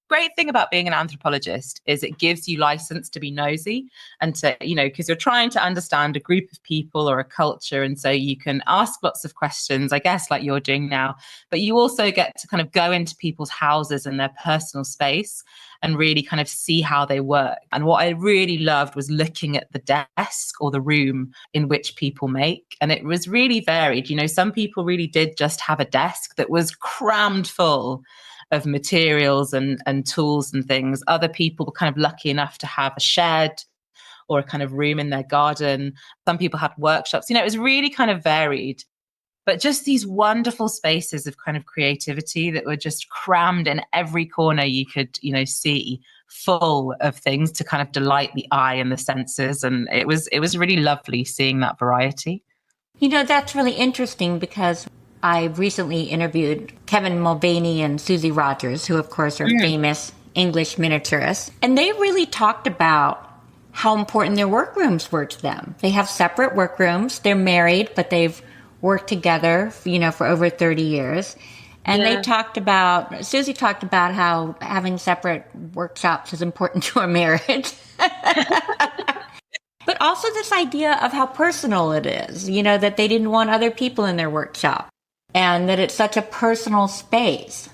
Great thing about being an anthropologist is it gives you license to be nosy and to, because you're trying to understand a group of people or a culture. And so you can ask lots of questions, I guess, like you're doing now, but you also get to kind of go into people's houses and their personal space and really kind of see how they work. And what I really loved was looking at the desk or the room in which people make. And it was really varied. Some people really did just have a desk that was crammed full of materials and tools and things. Other people were kind of lucky enough to have a shed or a kind of room in their garden. Some people had workshops. It was really kind of varied, but just these wonderful spaces of kind of creativity that were just crammed in every corner you could, see, full of things to kind of delight the eye and the senses. And it was really lovely seeing that variety. That's really interesting, because I recently interviewed Kevin Mulvaney and Susie Rogers, who of course are famous English miniaturists. And they really talked about how important their workrooms were to them. They have separate workrooms. They're married, but they've worked together, for over 30 years. And Susie talked about how having separate workshops is important to a marriage. But also this idea of how personal it is, that they didn't want other people in their workshop, and that it's such a personal space.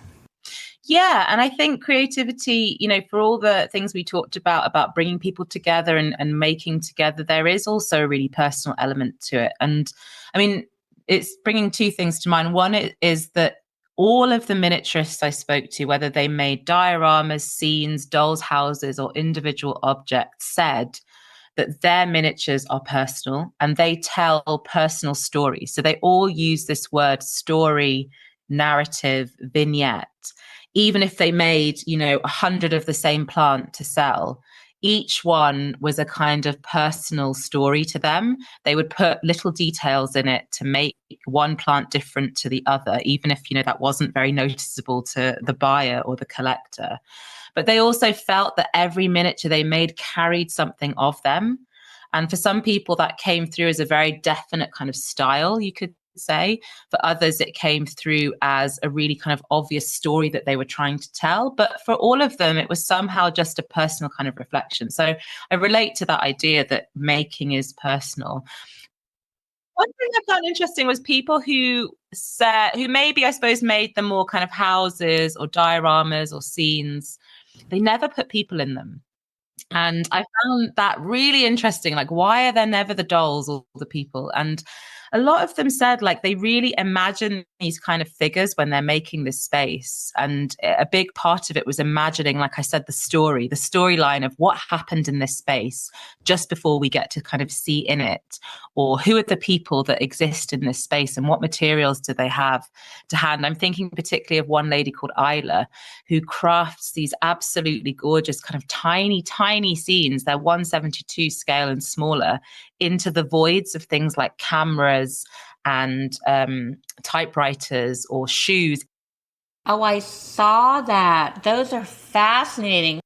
Yeah. And I think creativity, for all the things we talked about bringing people together and making together, there is also a really personal element to it. And I mean, it's bringing two things to mind. One is that all of the miniaturists I spoke to, whether they made dioramas, scenes, dolls' houses, or individual objects, said that their miniatures are personal and they tell personal stories. So they all use this word story, narrative, vignette. Even if they made, 100 of the same plant to sell, each one was a kind of personal story to them. They would put little details in it to make one plant different to the other, even if, that wasn't very noticeable to the buyer or the collector. But they also felt that every miniature they made carried something of them. And for some people, that came through as a very definite kind of style, you could say. For others, it came through as a really kind of obvious story that they were trying to tell. But for all of them, it was somehow just a personal kind of reflection. So I relate to that idea that making is personal. One thing I found interesting was people who maybe, I suppose, made them more kind of houses or dioramas or scenes. They never put people in them. And I found that really interesting. Like, why are there never the dolls or the people? And a lot of them said, like, they really imagine these kind of figures when they're making this space. And a big part of it was imagining, like I said, the storyline of what happened in this space just before we get to kind of see in it, or who are the people that exist in this space and what materials do they have to hand. I'm thinking particularly of one lady called Isla, who crafts these absolutely gorgeous kind of tiny scenes. They're 1/72 scale and smaller, into the voids of things like cameras and typewriters or shoes. Oh, I saw that. Those are fascinating.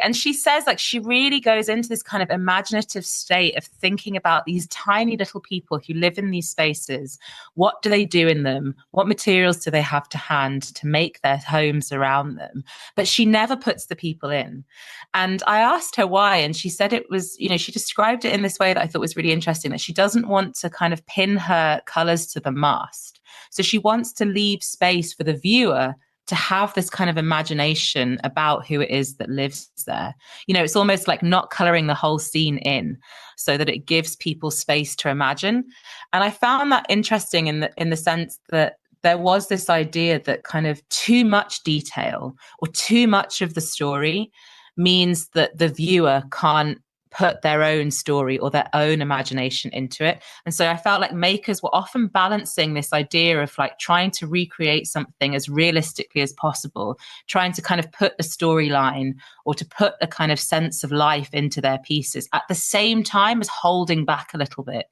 And she says, like, she really goes into this kind of imaginative state of thinking about these tiny little people who live in these spaces. What do they do in them? What materials do they have to hand to make their homes around them? But she never puts the people in. And I asked her why, and she said it was, she described it in this way that I thought was really interesting, that she doesn't want to kind of pin her colors to the mast. So she wants to leave space for the viewer to have this kind of imagination about who it is that lives there. It's almost like not coloring the whole scene in, so that it gives people space to imagine. And I found that interesting in the sense that there was this idea that kind of too much detail or too much of the story means that the viewer can't put their own story or their own imagination into it. And so I felt like makers were often balancing this idea of like trying to recreate something as realistically as possible, trying to kind of put a storyline or to put a kind of sense of life into their pieces at the same time as holding back a little bit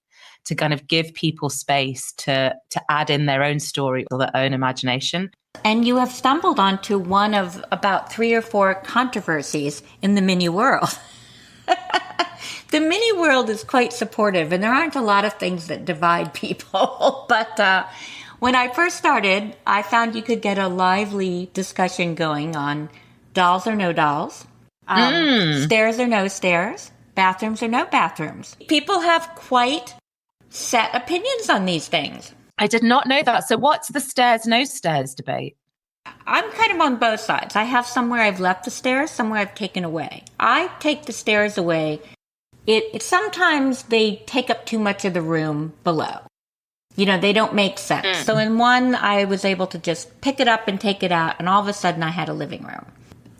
to kind of give people space to add in their own story or their own imagination. And you have stumbled onto one of about 3 or 4 controversies in the mini world. The mini world is quite supportive, and there aren't a lot of things that divide people. But when I first started, I found you could get a lively discussion going on dolls or no dolls, stairs or no stairs, bathrooms or no bathrooms. People have quite set opinions on these things. I did not know that. So what's the stairs, no stairs debate? I'm kind of on both sides. I have somewhere I've left the stairs, somewhere I've taken away. I take the stairs away. It sometimes they take up too much of the room below. You know, they don't make sense. So in one, I was able to just pick it up and take it out, and all of a sudden I had a living room.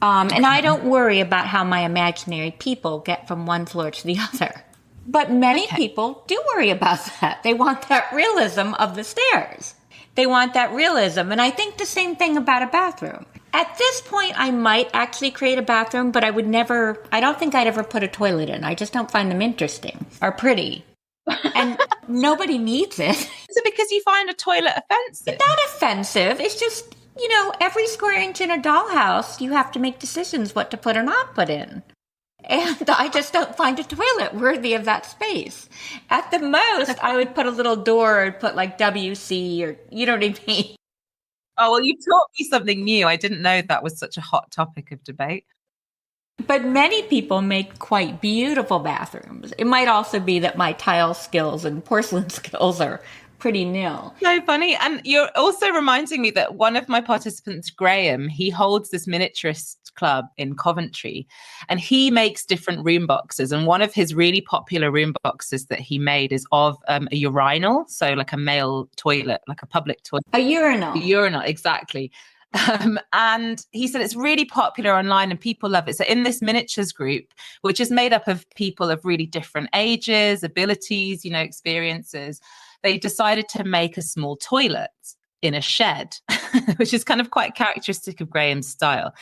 And I don't worry about how my imaginary people get from one floor to the other. But many people do worry about that. They want that realism of the stairs. They want that realism. And I think the same thing about a bathroom. At this point, I might actually create a bathroom, but I don't think I'd ever put a toilet in. I just don't find them interesting or pretty. And nobody needs it. Is it because you find a toilet offensive? It's not offensive. It's just, you know, every square inch in a dollhouse, you have to make decisions what to put or not put in. And I just don't find a toilet worthy of that space. At the most, I would put a little door and put like WC or, you know what I mean? Oh, well, you taught me something new. I didn't know that was such a hot topic of debate. But many people make quite beautiful bathrooms. It might also be that my tile skills and porcelain skills are pretty nil. So funny. And you're also reminding me that one of my participants, Graham, he holds this miniaturist club in Coventry, and he makes different room boxes. And one of his really popular room boxes that he made is of a urinal. So like a male toilet, like a public toilet. A urinal. A urinal, exactly. And he said it's really popular online and people love it. So in this miniatures group, which is made up of people of really different ages, abilities, you know, experiences, they decided to make a small toilet in a shed, which is kind of quite characteristic of Graham's style.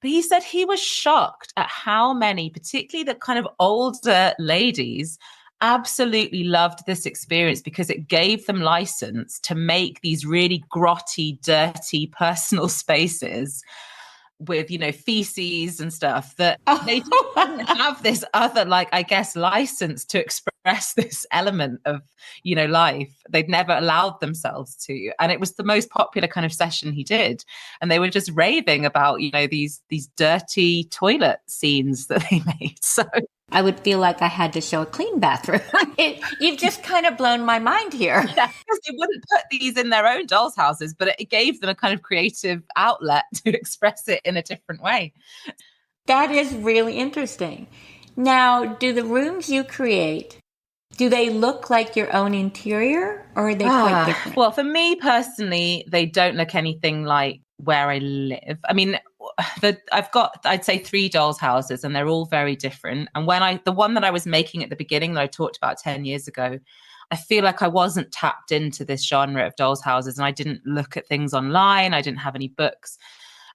But he said he was shocked at how many, particularly the kind of older ladies, absolutely loved this experience because it gave them license to make these really grotty, dirty personal spaces with, you know, feces and stuff that they didn't have this other, like, I guess, license to express this element of, you know, life. They'd never allowed themselves to. And it was the most popular kind of session he did. And they were just raving about, you know, these dirty toilet scenes that they made. So I would feel like I had to show a clean bathroom. You've just kind of blown my mind here. Yeah, because they wouldn't put these in their own dolls' houses, but it gave them a kind of creative outlet to express it in a different way. That is really interesting. Now, do the rooms you create, do they look like your own interior, or are they quite different? Well, for me personally, they don't look anything like where I live. I mean, I've got, I'd say, 3 dolls' houses, and they're all very different. And the one that I was making at the beginning that I talked about 10 years ago, I feel like I wasn't tapped into this genre of dolls' houses, and I didn't look at things online. I didn't have any books.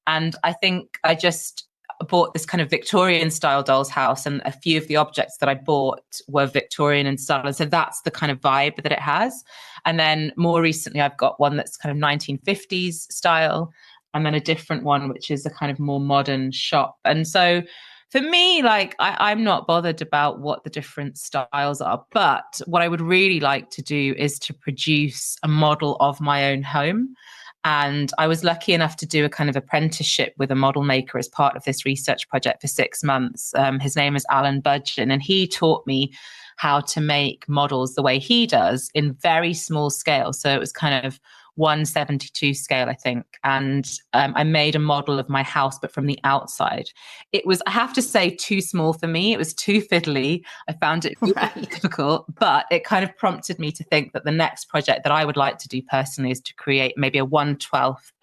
And I think I just bought this kind of Victorian style doll's house, and a few of the objects that I bought were Victorian in style. And so that's the kind of vibe that it has. And then more recently, I've got one that's kind of 1950s style, and then a different one, which is a kind of more modern shop. And so for me, like, I'm not bothered about what the different styles are. But what I would really like to do is to produce a model of my own home. And I was lucky enough to do a kind of apprenticeship with a model maker as part of this research project for 6 months. His name is Alan Budgeon, and he taught me how to make models the way he does in very small scale. So it was kind of 1/72 scale, I think. And I made a model of my house, but from the outside. It was, I have to say, too small for me. It was too fiddly. I found it really difficult, but it kind of prompted me to think that the next project that I would like to do personally is to create maybe a 1/12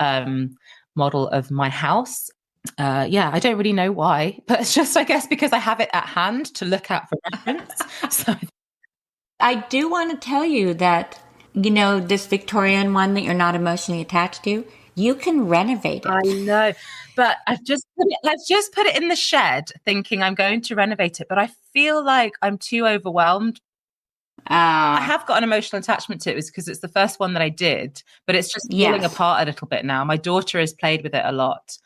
model of my house. Yeah, I don't really know why, but it's just, I guess, because I have it at hand to look at for reference. So I do want to tell you that, this Victorian one that you're not emotionally attached to, you can renovate I it. know, but I've just put it in the shed thinking I'm going to renovate it, but I feel like I'm too overwhelmed. I have got an emotional attachment to it because it's the first one that I did, but it's just falling Yes. apart a little bit now. My daughter has played with it a lot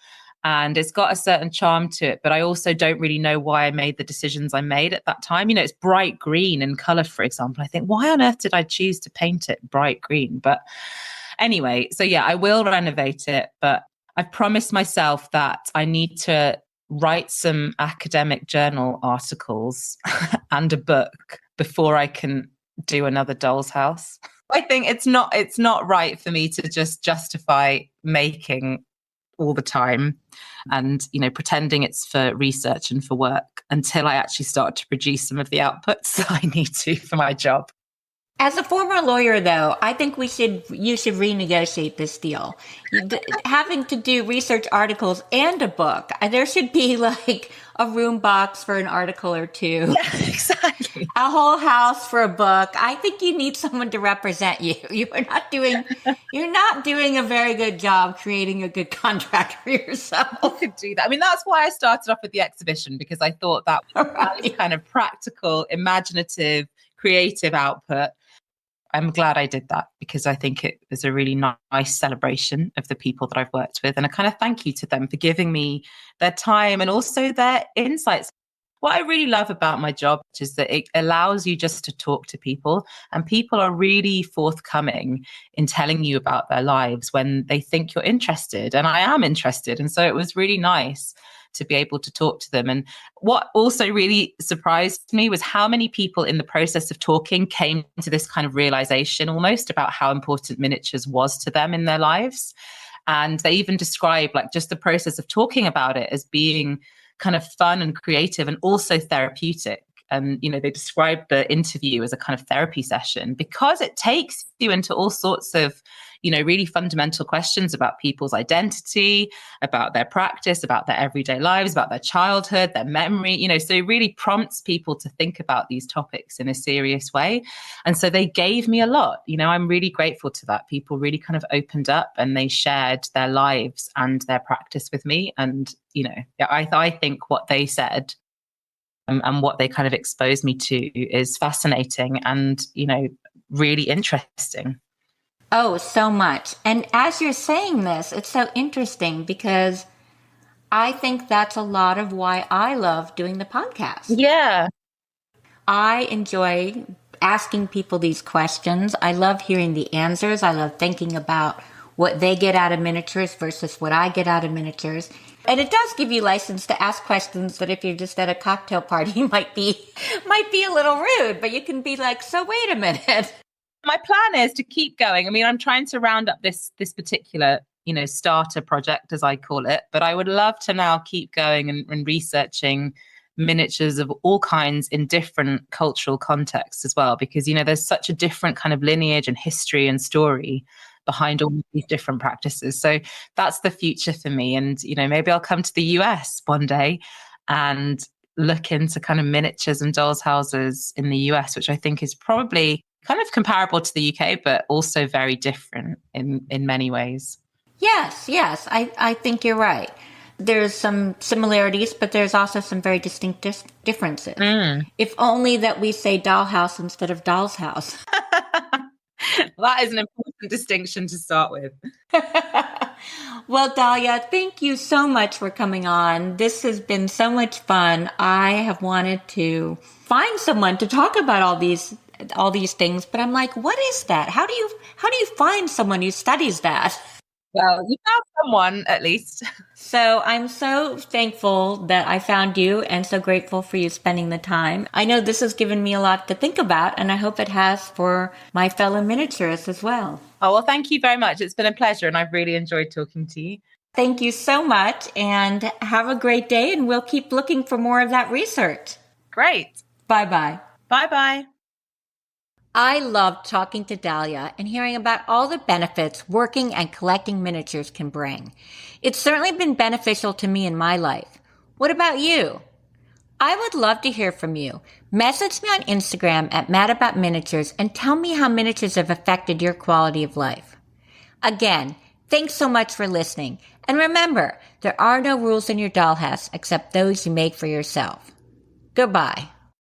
and it's got a certain charm to it, but I also don't really know why I made the decisions I made at that time. It's bright green in color, for example. I think, why on earth did I choose to paint it bright green? But anyway, so yeah, I will renovate it, but I've promised myself that I need to write some academic journal articles and a book before I can do another doll's house. I think it's not right for me to just justify making all the time and pretending it's for research and for work until I actually start to produce some of the outputs that I need to for my job. As a former lawyer, though, I think you should renegotiate this deal. Having to do research articles and a book, there should be like a room box for an article or two. Yeah, exactly. A whole house for a book. I think you need someone to represent you. You're not doing a very good job creating a good contract for yourself. I could do that. I mean, that's why I started off with the exhibition, because I thought that was kind of practical, imaginative, creative output. I'm glad I did that because I think it was a really nice celebration of the people that I've worked with, and a kind of thank you to them for giving me their time and also their insights. What I really love about my job is that it allows you just to talk to people, and people are really forthcoming in telling you about their lives when they think you're interested. And I am interested. And so it was really nice to be able to talk to them. And what also really surprised me was how many people in the process of talking came to this kind of realization almost about how important miniatures was to them in their lives. And they even describe like just the process of talking about it as being kind of fun and creative and also therapeutic. And, they described the interview as a kind of therapy session because it takes you into all sorts of, really fundamental questions about people's identity, about their practice, about their everyday lives, about their childhood, their memory, so it really prompts people to think about these topics in a serious way. And so they gave me a lot. I'm really grateful to that. People really kind of opened up and they shared their lives and their practice with me. And, I think what they said and what they kind of exposed me to is fascinating and, really interesting. Oh, so much. And as you're saying this, it's so interesting because I think that's a lot of why I love doing the podcast. Yeah. I enjoy asking people these questions. I love hearing the answers. I love thinking about what they get out of miniatures versus what I get out of miniatures. And it does give you license to ask questions that if you're just at a cocktail party might be a little rude, but you can be like, so wait a minute. My plan is to keep going. I mean, I'm trying to round up this particular, starter project, as I call it, but I would love to now keep going and researching miniatures of all kinds in different cultural contexts as well, because, there's such a different kind of lineage and history and story behind all these different practices. So that's the future for me. And, maybe I'll come to the US one day and look into kind of miniatures and dolls houses in the US, which I think is probably kind of comparable to the UK, but also very different in many ways. Yes, I think you're right. There's some similarities, but there's also some very distinct differences. If only that we say dollhouse instead of doll's house. That is an important distinction to start with. Well, Dalia, thank you so much for coming on. This has been so much fun. I have wanted to find someone to talk about all these things, but I'm like, what is that? How do you find someone who studies that? Well, you found someone at least. So I'm so thankful that I found you and so grateful for you spending the time. I know this has given me a lot to think about, and I hope it has for my fellow miniaturists as well. Oh, well, thank you very much. It's been a pleasure, and I've really enjoyed talking to you. Thank you so much, and have a great day, and we'll keep looking for more of that research. Great. Bye-bye. Bye-bye. I loved talking to Dalia and hearing about all the benefits working and collecting miniatures can bring. It's certainly been beneficial to me in my life. What about you? I would love to hear from you. Message me on Instagram at madaboutminiatures and tell me how miniatures have affected your quality of life. Again, thanks so much for listening. And remember, there are no rules in your dollhouse except those you make for yourself. Goodbye.